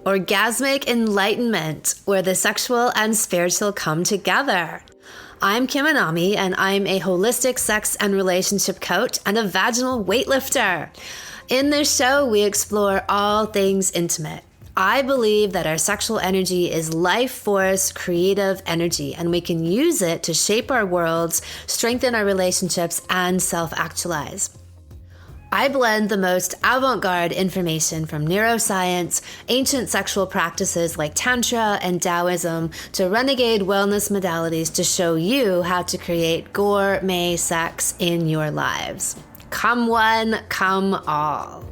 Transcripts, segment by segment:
Orgasmic enlightenment, where the sexual and spiritual come together. I'm Kim Anami, and I'm a holistic sex and relationship coach and a vaginal weightlifter. In this show, we explore all things intimate. I believe that our sexual energy is life force, creative energy, and we can use it to shape our worlds, strengthen our relationships, and self-actualize. I blend the most avant-garde information from neuroscience, ancient sexual practices like Tantra and Taoism, to renegade wellness modalities to show you how to create gourmet sex in your lives. Come one, come all.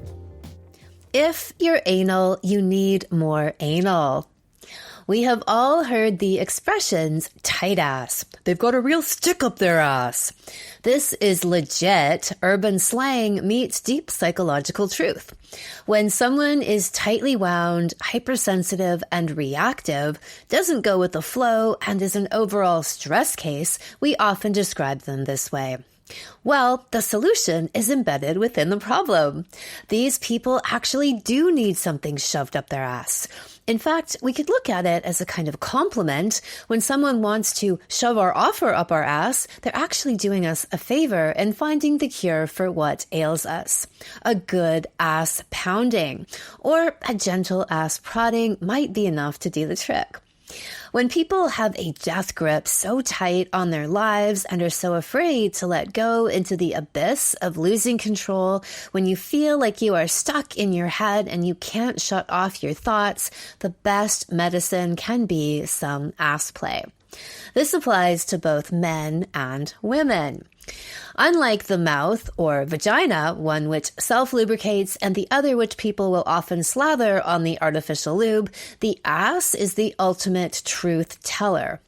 If you're anal, you need more anal. We have all heard the expressions tight ass. They've got a real stick up their ass. This is legit urban slang meets deep psychological truth. When someone is tightly wound, hypersensitive, and reactive, doesn't go with the flow, and is an overall stress case, we often describe them this way. Well, the solution is embedded within the problem. These people actually do need something shoved up their ass. In fact, we could look at it as a kind of compliment. When someone wants to shove our offer up our ass, they're actually doing us a favor and finding the cure for what ails us. A good ass pounding or a gentle ass prodding might be enough to do the trick. When people have a death grip so tight on their lives and are so afraid to let go into the abyss of losing control, when you feel like you are stuck in your head and you can't shut off your thoughts, the best medicine can be some ass play. This applies to both men and women. Unlike the mouth or vagina, one which self-lubricates and the other which people will often slather on the artificial lube, the ass is the ultimate truth teller.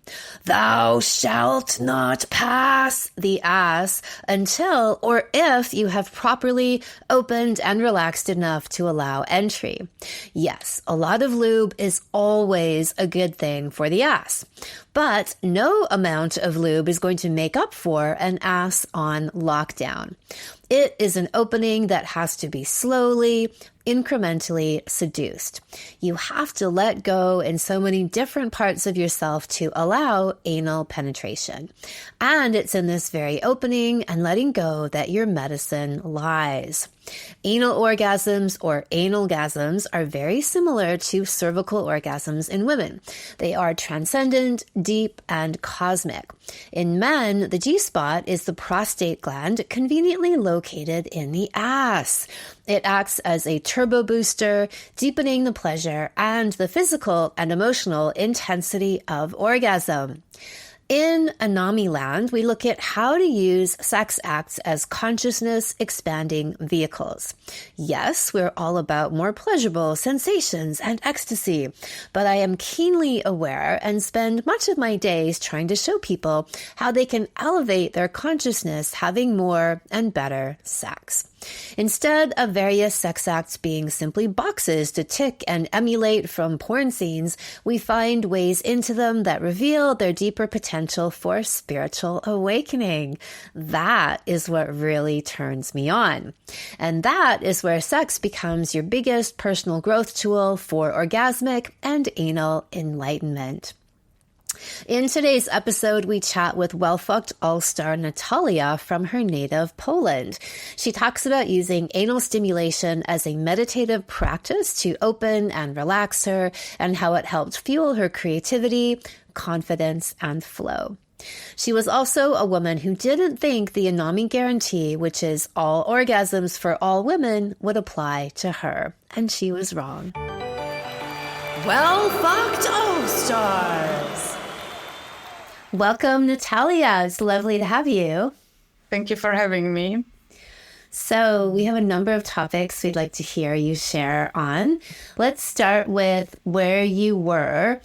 Thou shalt not pass the ass until or if you have properly opened and relaxed enough to allow entry. Yes, a lot of lube is always a good thing for the ass, but no amount of lube is going to make up for an ass on lockdown. It is an opening that has to be slowly, incrementally seduced. You have to let go in so many different parts of yourself to allow anal penetration. And it's in this very opening and letting go that your medicine lies. Anal orgasms or analgasms are very similar to cervical orgasms in women. They are transcendent, deep, and cosmic. In men, the G-spot is the prostate gland conveniently located in the ass. It acts as a turbo booster, deepening the pleasure and the physical and emotional intensity of orgasm. In Anami Land, we look at how to use sex acts as consciousness-expanding vehicles. Yes, we're all about more pleasurable sensations and ecstasy, but I am keenly aware and spend much of my days trying to show people how they can elevate their consciousness having more and better sex. Instead of various sex acts being simply boxes to tick and emulate from porn scenes, we find ways into them that reveal their deeper potential for spiritual awakening. That is what really turns me on. And that is where sex becomes your biggest personal growth tool for orgasmic and anal enlightenment. In today's episode, we chat with well-fucked All Atar Natalia from her native Poland. She talks about using anal stimulation as a meditative practice to open and relax her, and how it helped fuel her creativity, confidence, and flow. She was also a woman who didn't think the Anami Guarantee, which is all orgasms for all women, would apply to her. And she was wrong. Well-fucked All Stars! Welcome, Natalia. It's lovely to have you. Thank you for having me. So we have a number of topics we'd like to hear you share on. Let's start with where you were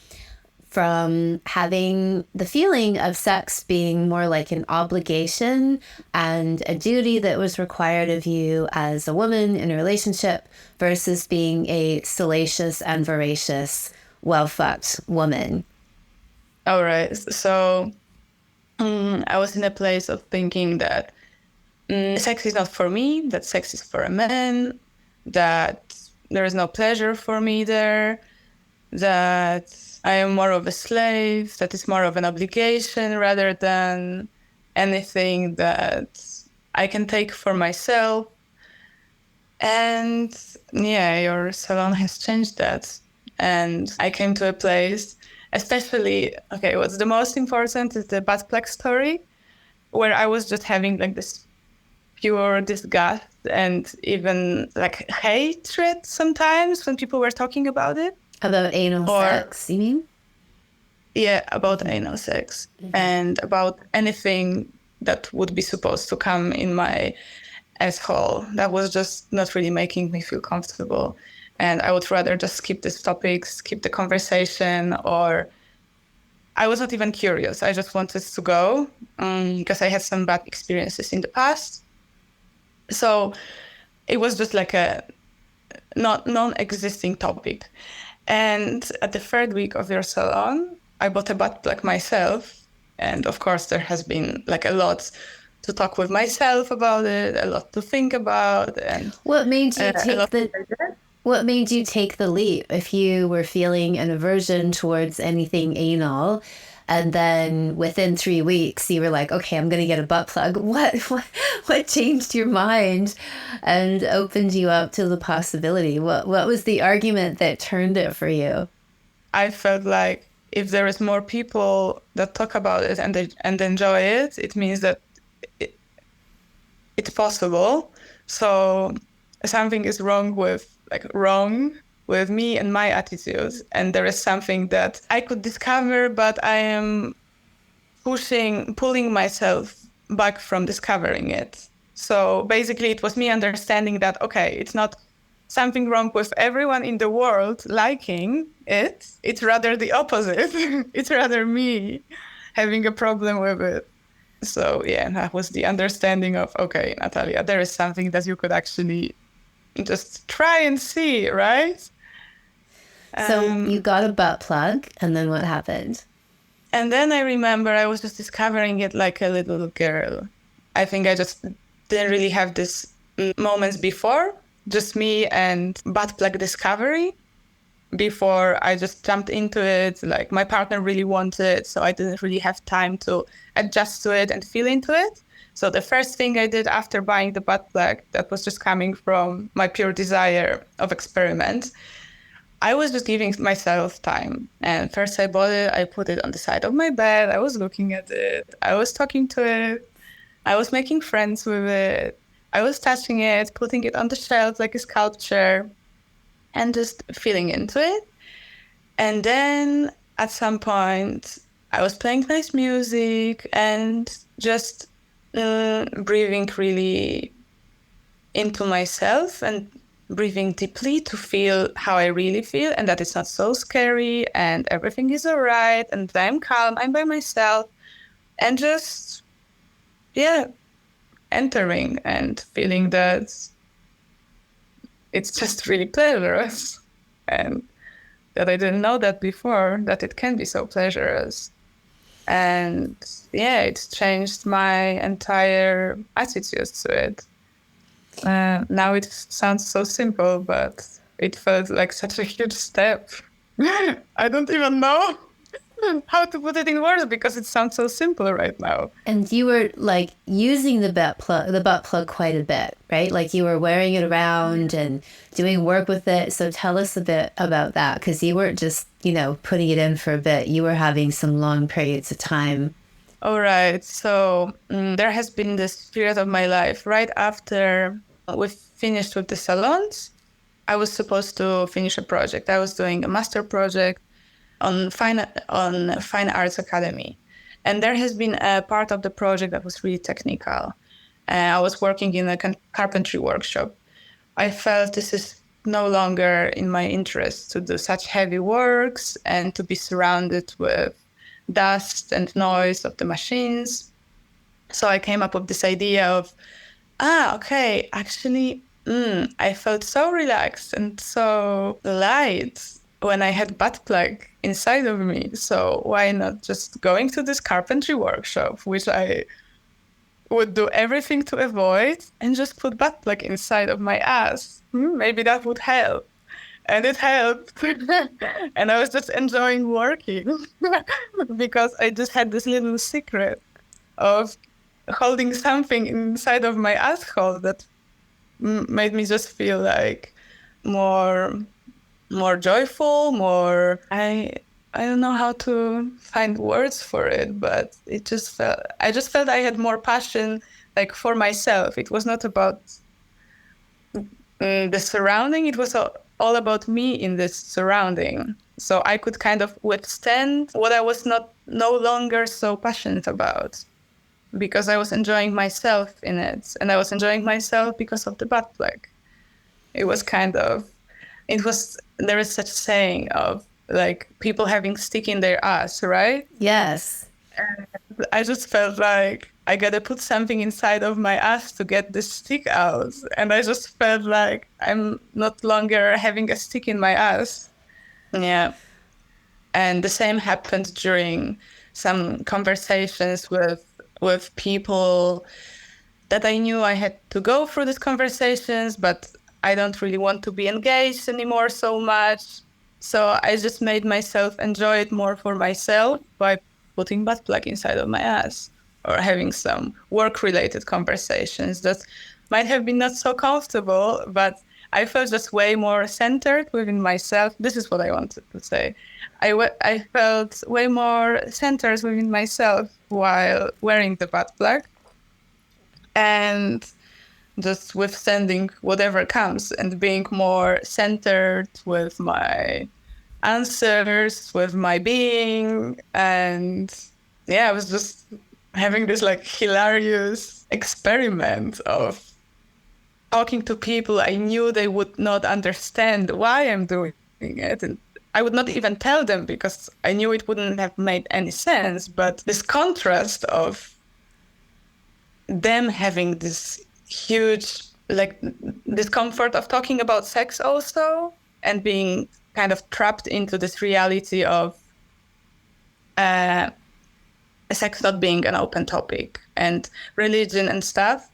from having the feeling of sex being more like an obligation and a duty that was required of you as a woman in a relationship versus being a salacious and voracious, well-fucked woman. All right. So I was in a place of thinking that sex is not for me, that sex is for a man, that there is no pleasure for me there, that I am more of a slave, that it's more of an obligation rather than anything that I can take for myself. And yeah, your salon has changed that. And I came to a place, especially, okay, what's the most important is the butt plug story, where I was just having like this pure disgust and even like hatred sometimes when people were talking about it. About anal sex, you mean? Yeah, about anal sex and about anything that would be supposed to come in my asshole. That was just not really making me feel comfortable. And I would rather just skip this topic, skip the conversation, or I was not even curious. I just wanted to go because I had some bad experiences in the past. So it was just like a non-existing topic. And at the third week of your salon, I bought a butt plug myself. And of course, there has been like a lot to talk with myself about it, a lot to think about. And what made you take the leap if you were feeling an aversion towards anything anal? And then within 3 weeks, you were like, okay, I'm going to get a butt plug. What changed your mind and opened you up to the possibility? What was the argument that turned it for you? I felt like if there is more people that talk about it and enjoy it, it means that it's possible. So something is wrong with me and my attitude. And there is something that I could discover, but I am pulling myself back from discovering it. So basically it was me understanding that, okay, it's not something wrong with everyone in the world liking it. It's rather the opposite. It's rather me having a problem with it. So yeah, that was the understanding of, okay, Natalia, there is something that you could actually just try and see, right? So you got a butt plug, and then what happened? And then I remember I was just discovering it like a little girl. I think I just didn't really have this moments before, just me and butt plug discovery. Before I just jumped into it, like my partner really wanted, so I didn't really have time to adjust to it and feel into it. So the first thing I did after buying the butt plug, that was just coming from my pure desire of experiment, I was just giving myself time. And first I bought it, I put it on the side of my bed, I was looking at it, I was talking to it, I was making friends with it, I was touching it, putting it on the shelf like a sculpture, and just feeling into it. And then at some point, I was playing nice music and just breathing really into myself and breathing deeply to feel how I really feel and that it's not so scary and everything is all right and I'm calm, I'm by myself, and just, yeah, entering and feeling that it's just really pleasurous and that I didn't know that before, that it can be so pleasurous. And yeah, it's changed my entire attitude to it. Now it sounds so simple, but it felt like such a huge step. I don't even know how to put it in words because it sounds so simple right now. And you were like using the butt plug quite a bit, right? Like you were wearing it around and doing work with it. So tell us a bit about that, because you weren't just, putting it in for a bit. You were having some long periods of time. All right. So there has been this period of my life right after we finished with the salons. I was supposed to finish a project. I was doing a master project on fine arts academy, and there has been a part of the project that was really technical. I was working in a carpentry workshop. I felt this is no longer in my interest to do such heavy works and to be surrounded with dust and noise of the machines. So I came up with this idea of, okay, actually, I felt so relaxed and so light when I had butt plug inside of me. So why not just going to this carpentry workshop, which I would do everything to avoid, and just put butt plug inside of my ass? Maybe that would help. and it helped. And I was just enjoying working because I just had this little secret of holding something inside of my asshole that made me just feel like more joyful, more I don't know how to find words for it, but I just felt I had more passion like for myself. It was not about the surrounding, it was all about me in this surrounding. So I could kind of withstand what I was no longer so passionate about, because I was enjoying myself in it, and I was enjoying myself because of the butt plug. There is such saying of like people having stick in their ass, right? Yes. And I just felt like I gotta put something inside of my ass to get this stick out. And I just felt like I'm not longer having a stick in my ass. Yeah. And the same happened during some conversations with people that I knew I had to go through these conversations, but I don't really want to be engaged anymore so much. So I just made myself enjoy it more for myself by putting butt plug inside of my ass, or having some work-related conversations that might have been not so comfortable, but I felt just way more centered within myself. This is what I wanted to say. I felt way more centered within myself while wearing the butt plug, and just withstanding whatever comes, and being more centered with my answers, with my being. And yeah, I was just having this like hilarious experiment of talking to people I knew they would not understand why I'm doing it. And I would not even tell them because I knew it wouldn't have made any sense. But this contrast of them having this huge like discomfort of talking about sex also, and being kind of trapped into this reality of sex not being an open topic, and religion and stuff,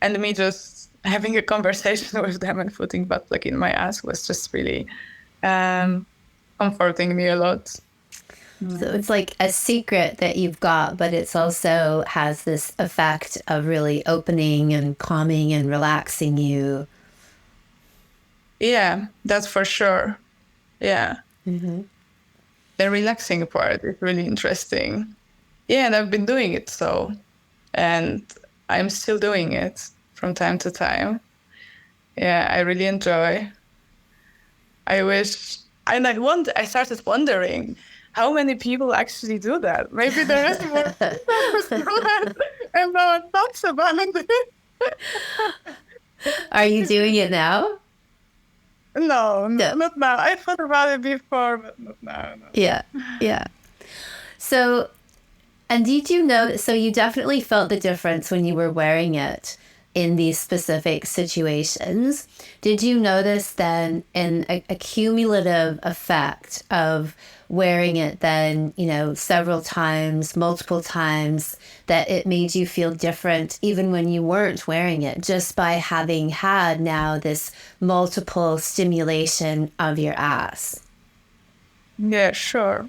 and me just having a conversation with them and putting butt plug in my ass was just really comforting me a lot. So it's like a secret that you've got, but it's also has this effect of really opening and calming and relaxing you. Yeah, that's for sure. Yeah. Mm-hmm. The relaxing part is really interesting. Yeah, and I've been doing it so, and I'm still doing it from time to time. Yeah, I really enjoy. I wish, and I started wondering how many people actually do that. Maybe there is more people who do that, and no one talks about it. Are you doing it now? No, not now. I thought about it before, but not now. No. Yeah. So, and did you know, so you definitely felt the difference when you were wearing it in these specific situations. Did you notice then a cumulative effect of wearing it then, several times, multiple times, that it made you feel different even when you weren't wearing it, just by having had now this multiple stimulation of your ass? Yeah, sure.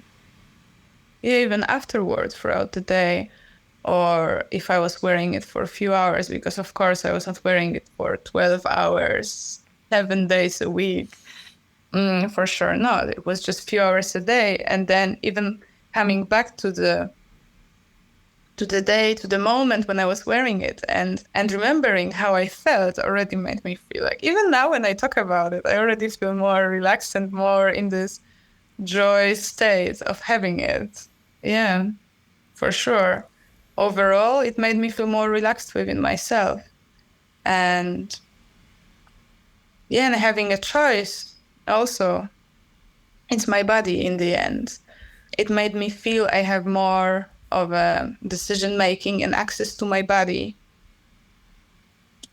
Yeah, even afterwards throughout the day, or if I was wearing it for a few hours, because of course I was not wearing it for 12 hours, 7 days a week. For sure not. It was just a few hours a day. And then even coming back to the day, to the moment when I was wearing it, and remembering how I felt already made me feel like, even now when I talk about it, I already feel more relaxed and more in this joy state of having it. Yeah, for sure. Overall, it made me feel more relaxed within myself. And yeah, and having a choice also. It's my body in the end. It made me feel I have more of a decision-making and access to my body.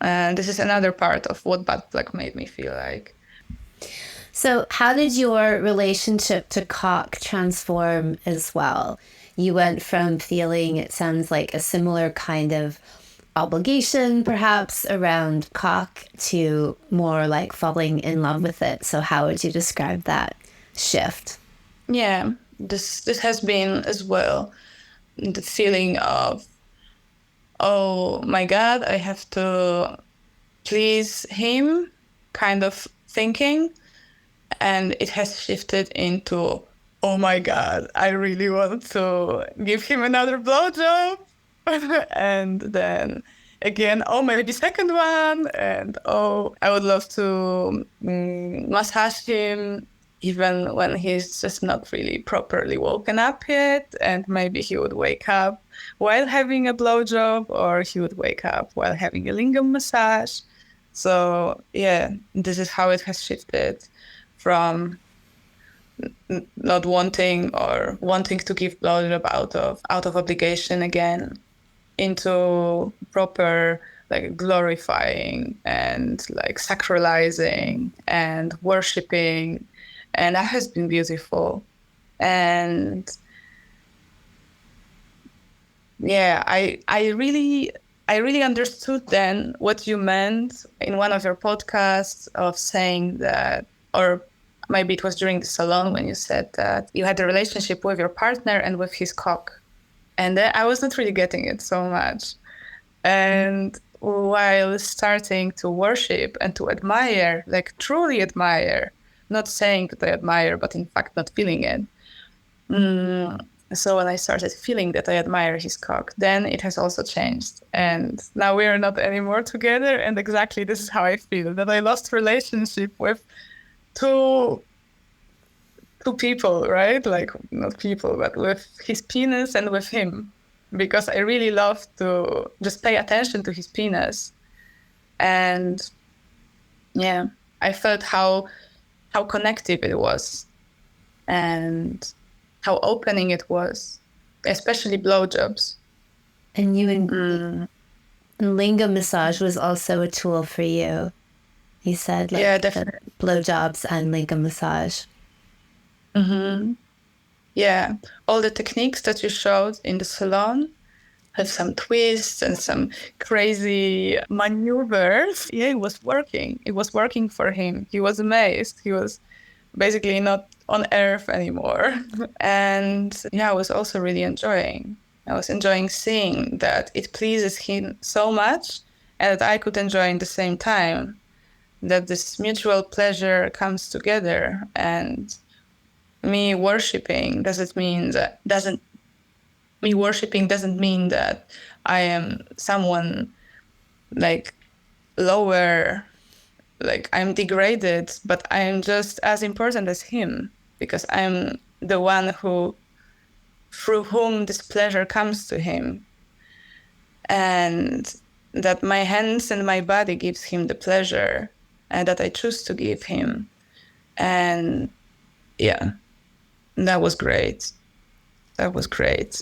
And this is another part of what butt plug made me feel like. So how did your relationship to cock transform as well? You went from feeling, it sounds like, a similar kind of obligation perhaps around cock to more like falling in love with it. So how would you describe that shift? Yeah, this has been as well the feeling of, oh my God, I have to please him kind of thinking. And it has shifted into, oh my God, I really want to give him another blowjob. And then again, oh, maybe second one. And oh, I would love to massage him even when he's just not really properly woken up yet. And maybe he would wake up while having a blowjob, or he would wake up while having a lingam massage. So yeah, this is how it has shifted from not wanting or wanting to give blowjob out of obligation again into proper like glorifying and like sacralizing and worshiping, and that has been beautiful. And yeah, I really understood then what you meant in one of your podcasts of saying that, or maybe it was during the salon when you said that you had a relationship with your partner and with his cock. And then I was not really getting it so much. And while starting to worship and to admire, like truly admire, not saying that I admire, but in fact not feeling it. So when I started feeling that I admire his cock, then it has also changed. And now we are not anymore together. And exactly this is how I feel, that I lost relationship with two people, right? Like not people, but with his penis and with him. Because I really love to just pay attention to his penis. And yeah, I felt how connective it was and how opening it was, especially blowjobs. And you and lingam massage was also a tool for you. You said like Yeah, definitely. blowjobs and lingam massage. Yeah, all the techniques that you showed in the salon have some twists and some crazy maneuvers. Yeah, it was working. It was working for him. He was amazed. He was basically not on earth anymore. And yeah, I was also really enjoying. I was enjoying seeing that it pleases him so much and that I could enjoy in the same time, that this mutual pleasure comes together. And me worshiping doesn't mean that I am someone like lower, like I'm degraded, but I am just as important as him, because I'm the one through whom this pleasure comes to him. And that my hands and my body gives him the pleasure, and that I choose to give him. And yeah, that was great. That was great.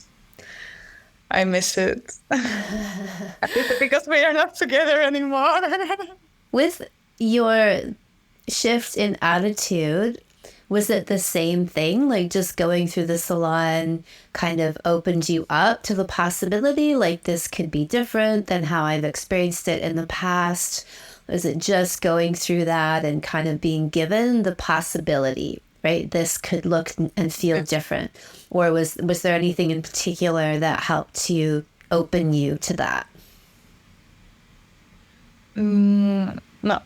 I miss it. Because we are not together anymore. With your shift in attitude, was it the same thing? Like just going through the salon kind of opened you up to the possibility, like this could be different than how I've experienced it in the past? Was it just going through that and kind of being given the possibility, right? This could look and feel different. Or was there anything in particular that helped you open you to that? No,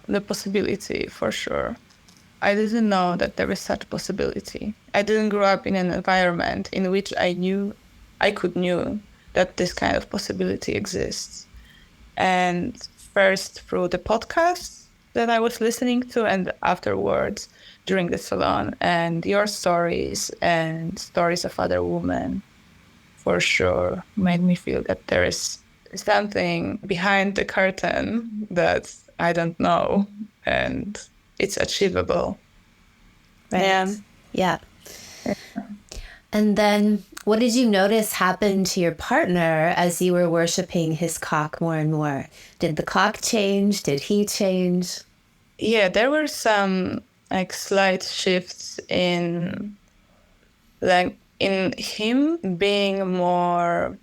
the possibility for sure. I didn't know that there is such possibility. I didn't grow up in an environment in which I could know that this kind of possibility exists. And first through the podcast that I was listening to, and afterwards during the salon, and your stories and stories of other women, for sure, made me feel that there is something behind the curtain that I don't know, and it's achievable. Right. Yeah. And then what did you notice happened to your partner as you were worshiping his cock more and more? Did the cock change? Did he change? Yeah, there were some like slight shifts in him being more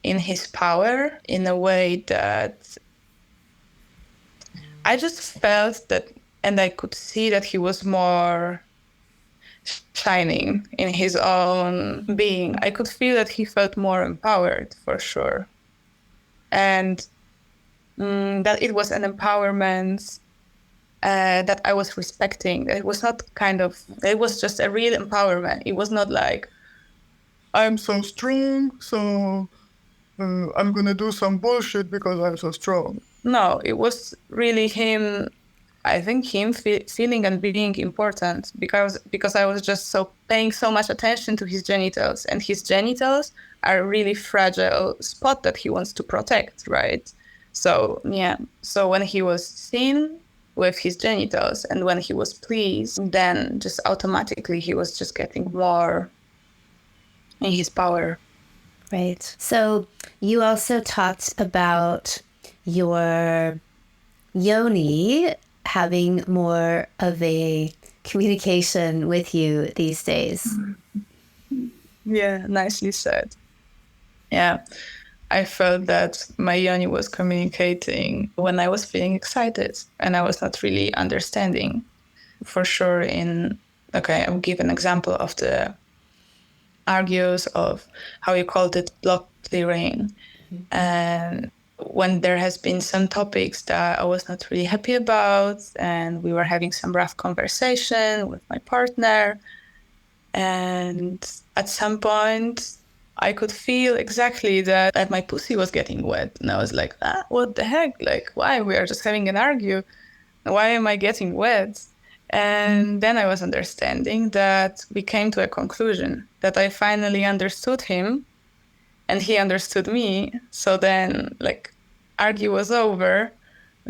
in his power in a way that I just felt that, and I could see that he was more shining in his own being. I could feel that he felt more empowered for sure. And that it was an empowerment that I was respecting. It was not it was just a real empowerment. It was not like, I'm so strong, so I'm going to do some bullshit because I'm so strong. No, it was really him, I think him feeling and being important because I was just paying so much attention to his genitals, and his genitals are a really fragile spot that he wants to protect, right? So, yeah. So when he was seen with his genitals and when he was pleased, then just automatically he was just getting more in his power. Right. So you also talked about your yoni having more of a communication with you these days. Yeah, nicely said. Yeah, I felt that my yoni was communicating when I was feeling excited and I was not really understanding. For sure I'll give an example of the argues of how you called it block clearing. Mm-hmm. And when there has been some topics that I was not really happy about, and we were having some rough conversation with my partner, and at some point I could feel exactly that my pussy was getting wet, and I was like, what the heck? Like, why? We are just having an argue. Why am I getting wet? And then I was understanding that we came to a conclusion that I finally understood him and he understood me. So then, argue was over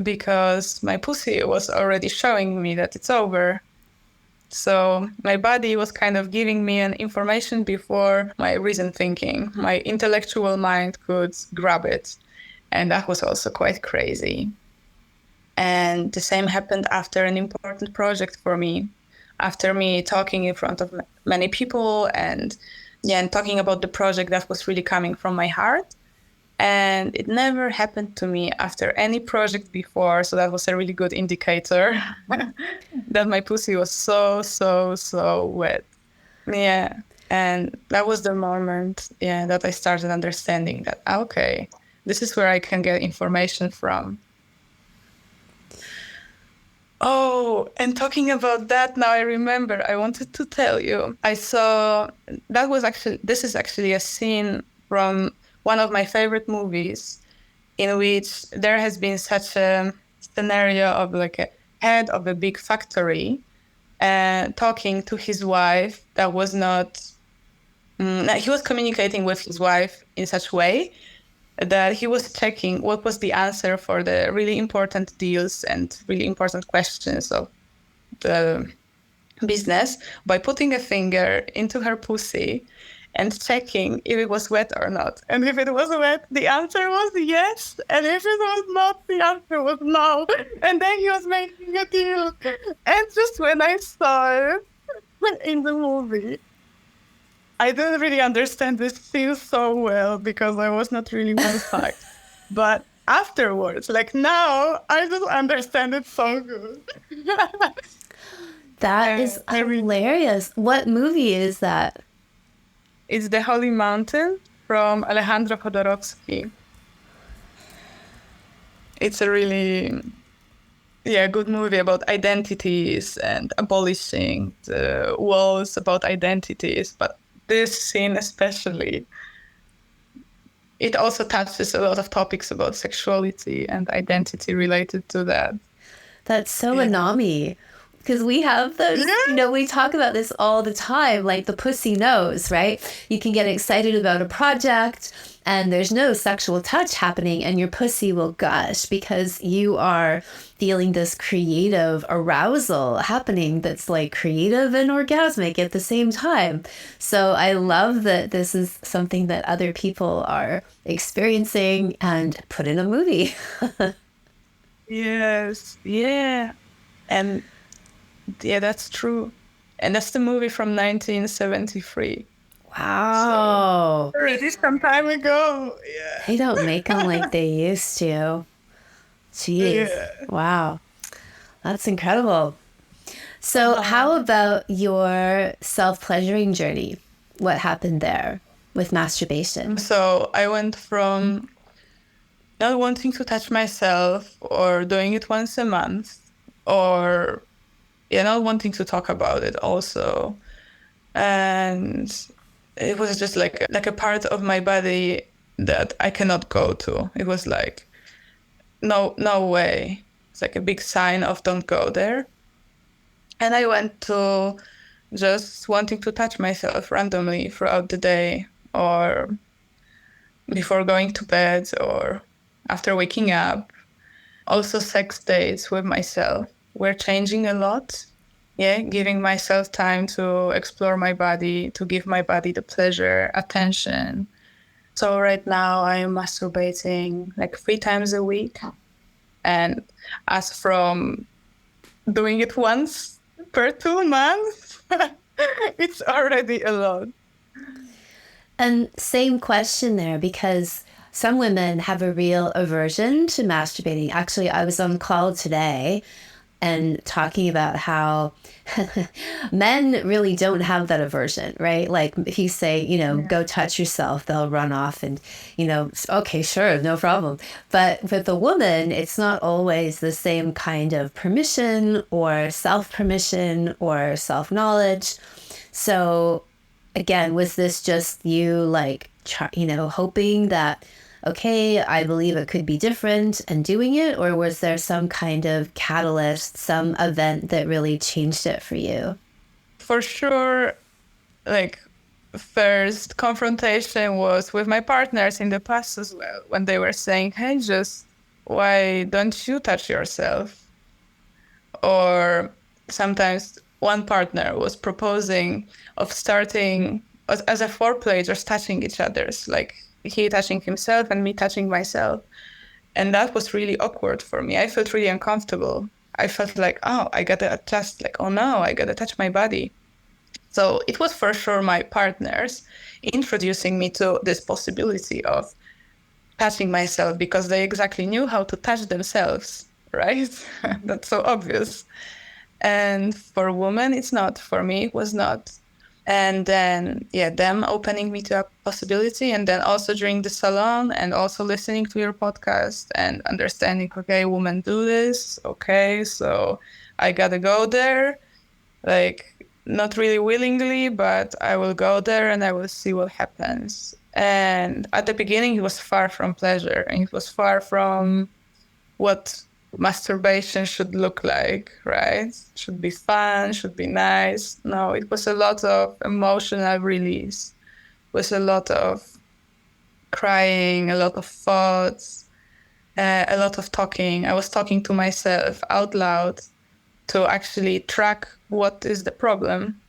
because my pussy was already showing me that it's over. So my body was kind of giving me an information before my reason thinking, my intellectual mind could grab it. And that was also quite crazy. And the same happened after an important project for me, after me talking in front of many people and talking about the project that was really coming from my heart. And it never happened to me after any project before. So that was a really good indicator that my pussy was so wet. Yeah. And that was the moment, that I started understanding that, okay, this is where I can get information from. Oh, and talking about that, now I remember, I wanted to tell you, this is actually a scene from one of my favorite movies in which there has been such a scenario of a head of a big factory talking to his wife that was not, he was communicating with his wife in such a way that he was checking what was the answer for the really important deals and really important questions of the business by putting a finger into her pussy and checking if it was wet or not. And if it was wet, the answer was yes. And if it was not, the answer was no. And then he was making a deal. And just when I saw it in the movie, I didn't really understand this scene so well because I was not really one side. But afterwards, now, I just understand it so good. That is hilarious. What movie is that? It's The Holy Mountain from Alejandro Jodorowsky. It's a really good movie about identities and abolishing the walls about identities. But this scene especially, it also touches a lot of topics about sexuality and identity related to that. That's so Anami. Because we have those, we talk about this all the time, like the pussy knows, right? You can get excited about a project and there's no sexual touch happening and your pussy will gush because you are feeling this creative arousal happening that's creative and orgasmic at the same time. So I love that this is something that other people are experiencing and put in a movie. Yes. Yeah. And yeah, that's true. And that's the movie from 1973. Wow. Already some time ago. Yeah. They don't make them like they used to. Jeez. Yeah. Wow. That's incredible. So, how Uh-huh. about your self-pleasuring journey? What happened there with masturbation? So I went from not wanting to touch myself or doing it once a month or not wanting to talk about it also. And it was just like a part of my body that I cannot go to. It was like, no way. It's like a big sign of don't go there. And I went to just wanting to touch myself randomly throughout the day or before going to bed or after waking up. Also, sex dates with myself were changing a lot. Yeah, giving myself time to explore my body, to give my body the pleasure, attention. So right now I'm masturbating like 3 times a week. And as from doing it once per 2 months, it's already a lot. And same question there, because some women have a real aversion to masturbating. Actually, I was on call today and talking about how men really don't have that aversion, right? Like if you say, go touch yourself, they'll run off and, okay, sure, no problem. But with a woman, it's not always the same kind of permission or self-permission or self-knowledge. So again, was this just you hoping that, okay, I believe it could be different and doing it? Or was there some kind of catalyst, some event that really changed it for you? For sure, like first confrontation was with my partners in the past as well, when they were saying, hey, just why don't you touch yourself? Or sometimes one partner was proposing of starting as a foreplay, just touching each other's, like he touching himself and me touching myself. And that was really awkward for me. I felt really uncomfortable. I felt like, oh, I gotta adjust, like, oh no, I gotta touch my body. So it was for sure my partners introducing me to this possibility of touching myself because they exactly knew how to touch themselves, right? That's so obvious. And for women, it's not. For me, it was not. And then, them opening me to a possibility. And then also during the salon and also listening to your podcast and understanding, okay, women do this. Okay, so I got to go there. Like, not really willingly, but I will go there and I will see what happens. And at the beginning, it was far from pleasure and it was far from what masturbation should look like, right? Should be fun, should be nice. No, it was a lot of emotional release. It was a lot of crying, a lot of thoughts, a lot of talking. I was talking to myself out loud to actually track what is the problem,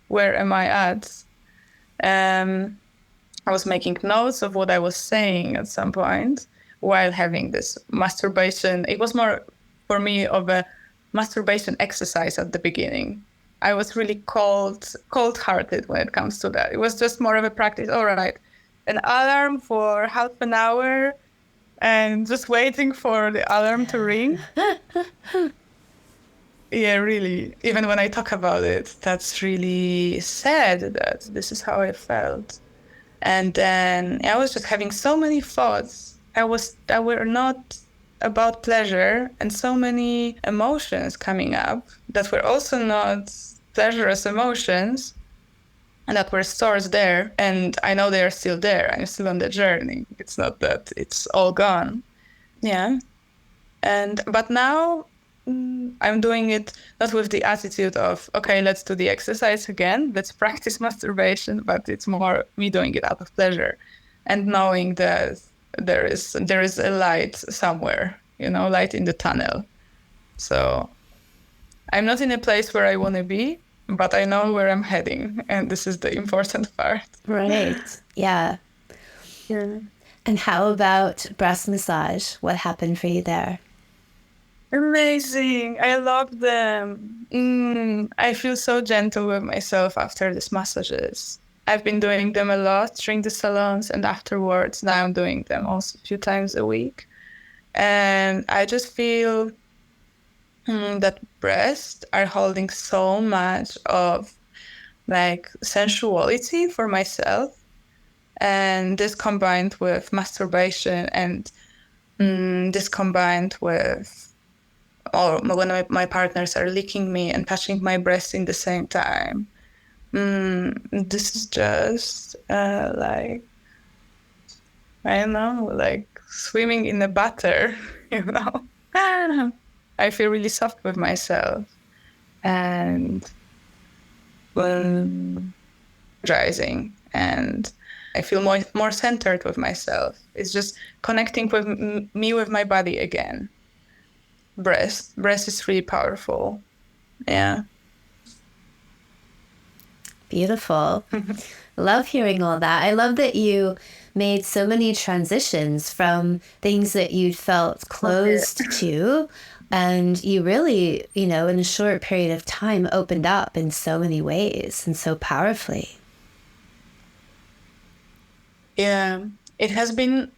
where am I at. I was making notes of what I was saying at some point while having this masturbation. It was more for me of a masturbation exercise at the beginning. I was really cold-hearted when it comes to that. It was just more of a practice. All right, an alarm for half an hour and just waiting for the alarm to ring. Yeah, really. Even when I talk about it, that's really sad that this is how I felt. And then I was just having so many thoughts that were not about pleasure and so many emotions coming up that were also not pleasurous emotions and that were stored there. And I know they are still there. I'm still on the journey. It's not that it's all gone. Yeah. But now I'm doing it not with the attitude of, okay, let's do the exercise again. Let's practice masturbation, but it's more me doing it out of pleasure and knowing that there is a light somewhere, light in the tunnel. So I'm not in a place where I want to be, but I know where I'm heading. And this is the important part. Right. Yeah. Yeah. And how about breast massage? What happened for you there? Amazing. I love them. I feel so gentle with myself after these massages. I've been doing them a lot during the salons and afterwards. Now I'm doing them also a few times a week. And I just feel that breasts are holding so much of like sensuality for myself. And this combined with masturbation and this combined with, or when my partners are licking me and touching my breast in the same time. This is just like, I don't know, like swimming in the butter, you know? I feel really soft with myself and energizing, and I feel more centered with myself. It's just connecting with me with my body again. Breast is really powerful. Yeah. Beautiful. Love hearing all that. I love that you made so many transitions from things that you felt closed to, and you really, in a short period of time opened up in so many ways and so powerfully. Yeah, it has been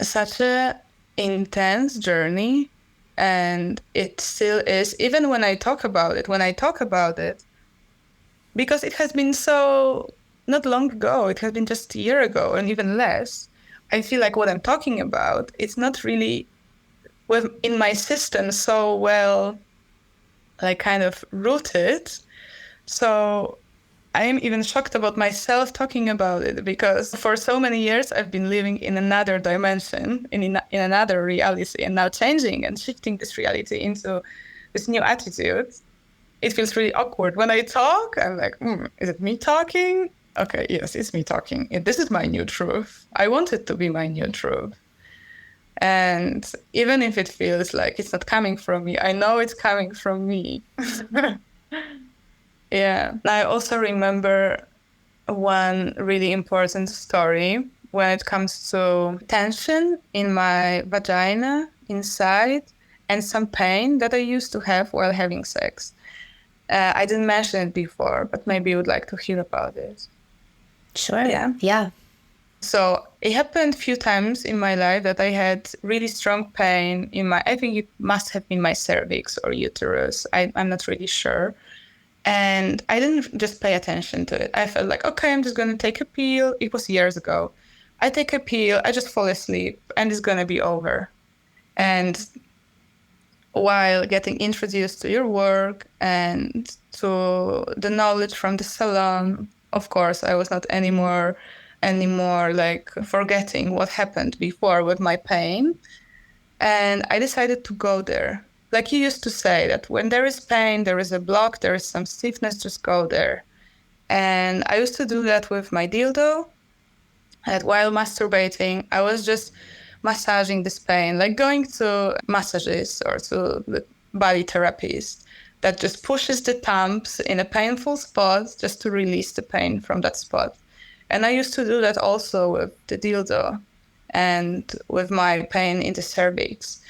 such a intense journey, and it still is, even when I talk about it, because it has been so not long ago, it has been just a year ago and even less. I feel like what I'm talking about, it's not really in my system so well, like kind of rooted. So I am even shocked about myself talking about it, because for so many years I've been living in another dimension, in another reality, and now changing and shifting this reality into this new attitude. It feels really awkward. When I talk, I'm like, is it me talking? Okay, yes, it's me talking. This is my new truth. I want it to be my new truth. And even if it feels like it's not coming from me, I know it's coming from me. Yeah. I also remember one really important story when it comes to tension in my vagina inside and some pain that I used to have while having sex. I didn't mention it before, but maybe you would like to hear about it. Sure. Yeah. So it happened a few times in my life that I had really strong pain I think it must have been my cervix or uterus. I'm not really sure. And I didn't just pay attention to it. I felt like, okay, I'm just going to take a pill. It was years ago. I take a pill, I just fall asleep, and it's going to be over. And while getting introduced to your work and to the knowledge from the salon, of course, I was not anymore like forgetting what happened before with my pain. And I decided to go there. Like you used to say that when there is pain, there is a block, there is some stiffness, just go there. And I used to do that with my dildo. And while masturbating, I was just massaging this pain, like going to massages or to the body therapist that just pushes the thumbs in a painful spot just to release the pain from that spot. And I used to do that also with the dildo and with my pain in the cervix.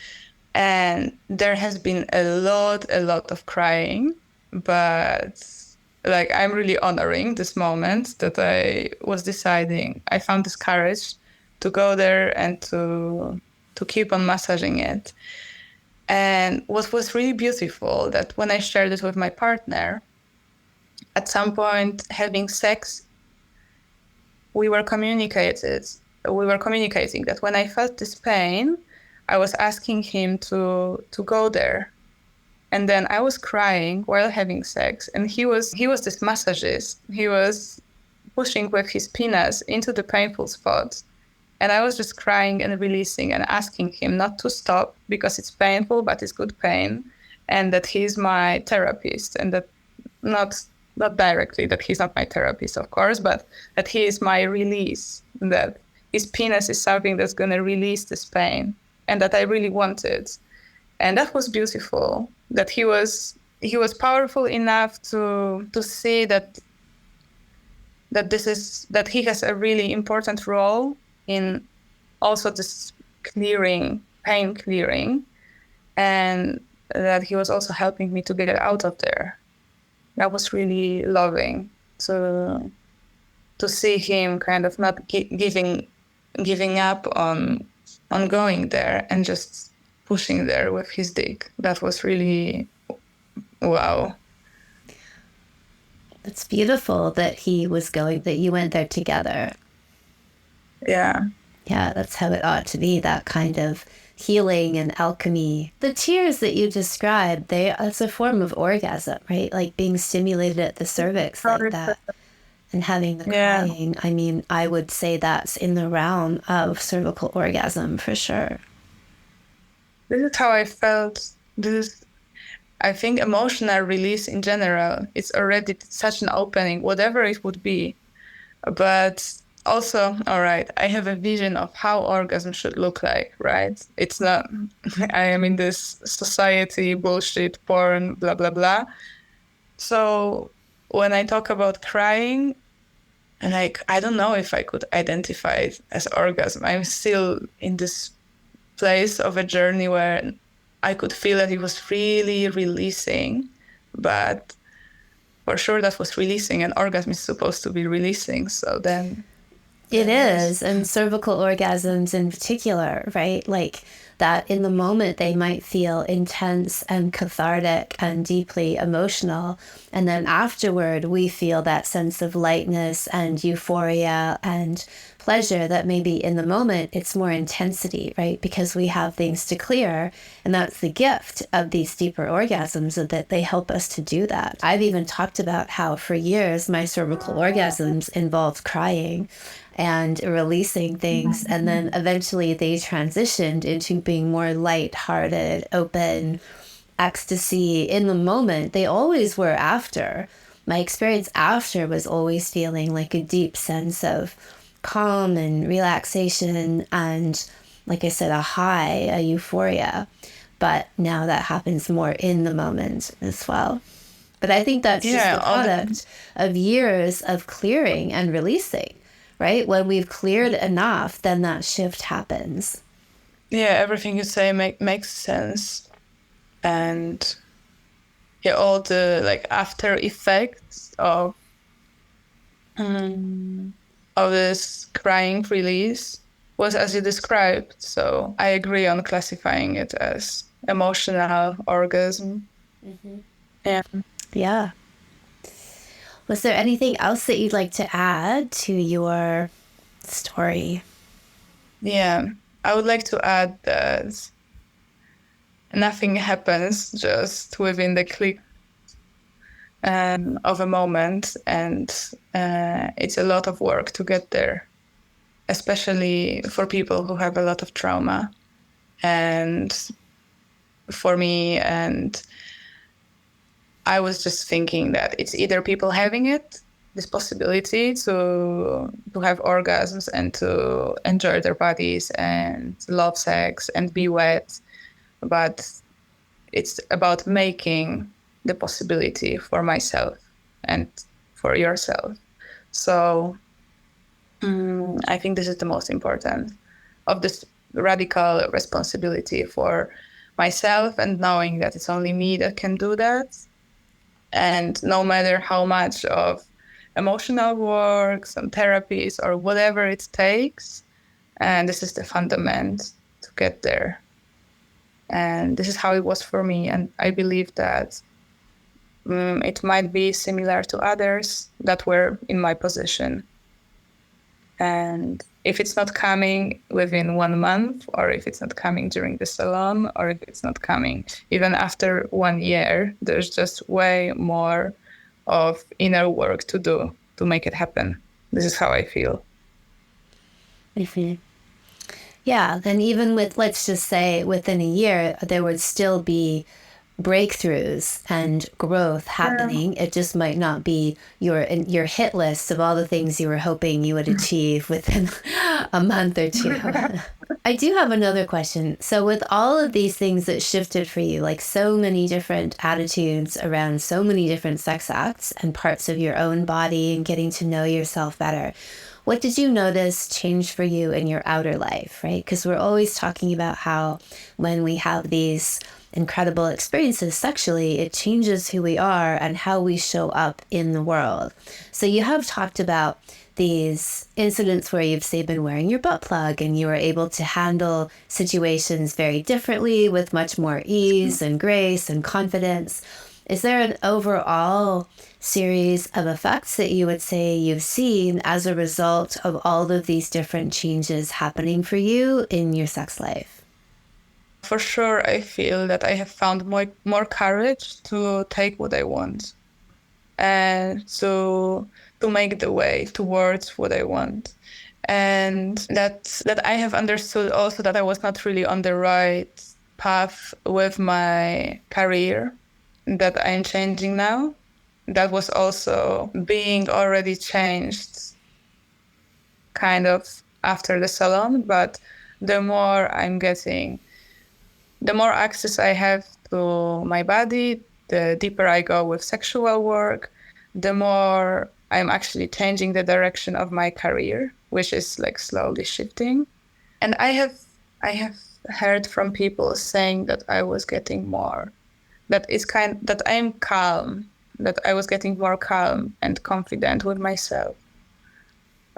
And there has been a lot of crying, but like I'm really honoring this moment that I was deciding. I found this courage to go there and to keep on massaging it. And what was really beautiful that when I shared it with my partner, at some point having sex, we were communicating that when I felt this pain, I was asking him to go there. And then I was crying while having sex, and he was this massagist. He was pushing with his penis into the painful spot. And I was just crying and releasing and asking him not to stop because it's painful, but it's good pain. And that he's my therapist, and that not directly that he's not my therapist, of course, but that he is my release, that his penis is something that's going to release this pain, and that I really wanted. And that was beautiful, that he was powerful enough to see that he has a really important role in also this pain clearing, and that he was also helping me to get out of there. That was really loving. So to see him kind of not giving up on going there and just pushing there with his dick. That was really wow. It's beautiful that you went there together. Yeah. Yeah, that's how it ought to be, that kind of healing and alchemy. The tears that you described, it's a form of orgasm, right? Like being stimulated at the cervix like that and having the crying. I mean, I would say that's in the realm of cervical orgasm for sure. This is how I felt. I think emotional release in general, it's already such an opening, whatever it would be. But also, all right, I have a vision of how orgasm should look like, right? It's not, I am in this society, bullshit, porn, blah, blah, blah. So when I talk about crying, like, I don't know if I could identify it as orgasm. I'm still in this place of a journey where I could feel that it was really releasing, but for sure that was releasing, and orgasm is supposed to be releasing. So then it is, and cervical orgasms in particular, right? Like that in the moment they might feel intense and cathartic and deeply emotional. And then afterward, we feel that sense of lightness and euphoria and pleasure that maybe in the moment it's more intensity, right? Because we have things to clear. And that's the gift of these deeper orgasms, that they help us to do that. I've even talked about how for years my cervical orgasms involved crying and releasing things. And then eventually they transitioned into being more light-hearted, open, ecstasy in the moment. They always were after. My experience after was always feeling like a deep sense of calm and relaxation and, like I said, a high, a euphoria. But now that happens more in the moment as well. But I think that's just the product of years of clearing and releasing. Right? When we've cleared enough, then that shift happens. Yeah, everything you say makes sense. And yeah, all the like after effects of this crying release was as you described. So I agree on classifying it as emotional orgasm. Mm-hmm. Yeah. Yeah. Was there anything else that you'd like to add to your story? Yeah, I would like to add that nothing happens just within the click of a moment, and it's a lot of work to get there, especially for people who have a lot of trauma. And for me, and I was just thinking that it's either people having it, this possibility to have orgasms and to enjoy their bodies and love sex and be wet, but it's about making the possibility for myself and for yourself. So I think this is the most important of this radical responsibility for myself, and knowing that it's only me that can do that. And no matter how much of emotional work, some therapies, or whatever it takes, and this is the fundament to get there. And this is how it was for me. And I believe that it might be similar to others that were in my position. And if it's not coming within 1 month, or if it's not coming during the salon, or if it's not coming even after 1 year, there's just way more of inner work to do to make it happen. This is how I feel. Mm-hmm. Yeah, then even with, let's just say, within a year, there would still be breakthroughs and growth happening. It just might not be your hit list of all the things you were hoping you would achieve within a month or two. I do have another question. So with all of these things that shifted for you, like so many different attitudes around so many different sex acts and parts of your own body and getting to know yourself better, What did you notice change for you in your outer life, right? Because we're always talking about how when we have these incredible experiences sexually, it changes who we are and how we show up in the world. So you have talked about these incidents where you've, say, been wearing your butt plug and you were able to handle situations very differently with much more ease and grace and confidence. Is there an overall series of effects that you would say you've seen as a result of all of these different changes happening for you in your sex life? For sure, I feel that I have found more courage to take what I want and to make the way towards what I want. And that I have understood also that I was not really on the right path with my career that I'm changing now. That was also being already changed kind of after the salon, but the more I'm getting, the more access I have to my body, the deeper I go with sexual work, the more I'm actually changing the direction of my career, which is like slowly shifting. And I have heard from people saying that I was getting more, that I'm calm, that I was getting more calm and confident with myself.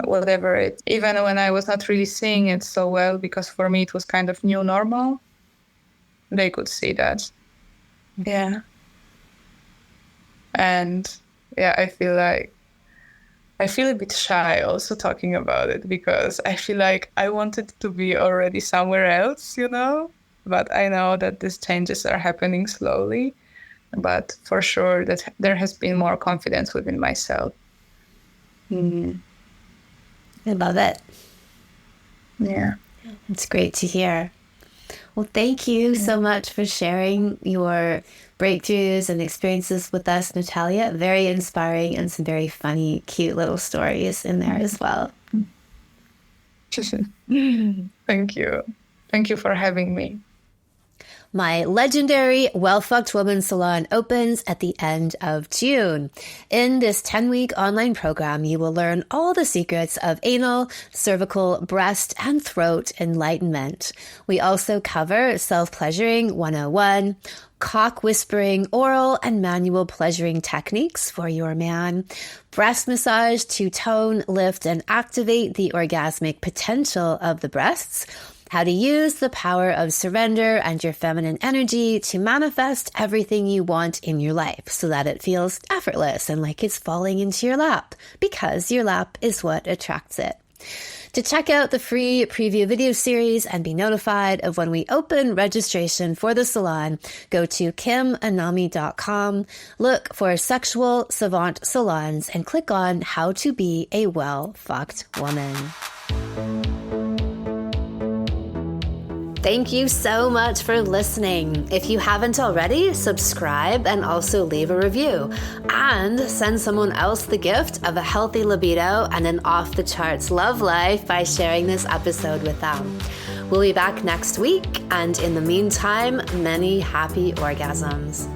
Whatever it, even when I was not really seeing it so well, because for me it was kind of new normal, they could see that. Yeah. And yeah, I feel a bit shy also talking about it, because I feel like I wanted to be already somewhere else, but I know that these changes are happening slowly, but for sure that there has been more confidence within myself. Mm-hmm. I love it. Yeah. It's great to hear. Well, thank you so much for sharing your breakthroughs and experiences with us, Natalia. Very inspiring and some very funny, cute little stories in there as well. Thank you. Thank you for having me. My legendary Well Fucked Woman Salon opens at the end of June. In this 10-week online program, you will learn all the secrets of anal, cervical, breast, and throat enlightenment. We also cover self-pleasuring 101, cock whispering, oral and manual pleasuring techniques for your man, breast massage to tone, lift, and activate the orgasmic potential of the breasts, how to use the power of surrender and your feminine energy to manifest everything you want in your life so that it feels effortless and like it's falling into your lap, because your lap is what attracts it. To check out the free preview video series and be notified of when we open registration for the salon, go to kimanami.com, look for Sexual Savant Salons, and click on How to Be a Well-Fucked Woman. Thank you so much for listening. If you haven't already, subscribe and also leave a review. And send someone else the gift of a healthy libido and an off-the-charts love life by sharing this episode with them. We'll be back next week, and in the meantime, many happy orgasms.